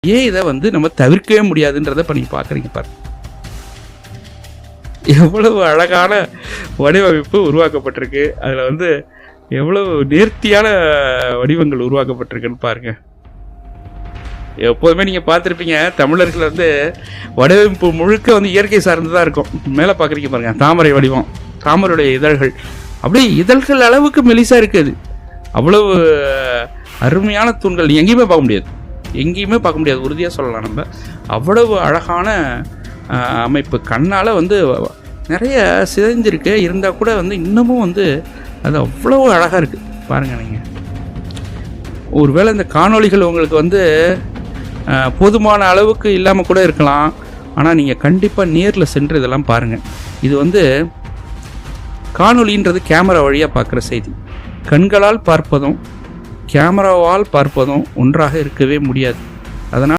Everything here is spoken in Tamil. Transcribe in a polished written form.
ஏன் இதை வந்து நம்ம தவிர்க்கவே முடியாதுன்றதை இப்போ நீங்கள் பார்க்குறீங்க பாருங்க. எவ்வளவு அழகான வடிவமைப்பு உருவாக்கப்பட்டிருக்கு, அதில் வந்து எவ்வளவு நேர்த்தியான வடிவங்கள் உருவாக்கப்பட்டிருக்குன்னு பாருங்க. எப்போதுமே நீங்கள் பார்த்துருப்பீங்க, தமிழர்கள் வந்து வடிவமைப்பு முழுக்க வந்து இயற்கை சார்ந்து தான் இருக்கும். மேலே பார்க்குறீங்க பாருங்க, தாமரை வடிவம், தாமரையுடைய இதழ்கள் அப்படியே இதழ்கள் அளவுக்கு மெலிசாக இருக்குது. அவ்வளவு அருமையான தூண்கள் எங்கேயுமே பார்க்க முடியாது, எங்கேயுமே பார்க்க முடியாது, உறுதியாக சொல்லலாம். நம்ம அவ்வளவு அழகான அமைப்பு. கண்ணால் வந்து நிறைய சிதைஞ்சிருக்கு, இருந்தால் கூட வந்து இன்னமும் வந்து அது அவ்வளவு அழகாக இருக்குது பாருங்கள். நீங்கள் ஒருவேளை இந்த காணொளிகள் உங்களுக்கு வந்து போதுமான அளவுக்கு இல்லாமல் கூட இருக்கலாம், ஆனால் நீங்கள் கண்டிப்பாக நேரில் சென்று இதெல்லாம் பாருங்கள். இது வந்து காணொளின்றது கேமரா வழியாக பார்க்குற செய்தி. கண்களால் பார்ப்பதும் கேமராவால் பார்ப்பதும் ஒன்றாக இருக்கவே முடியாது. அதனால்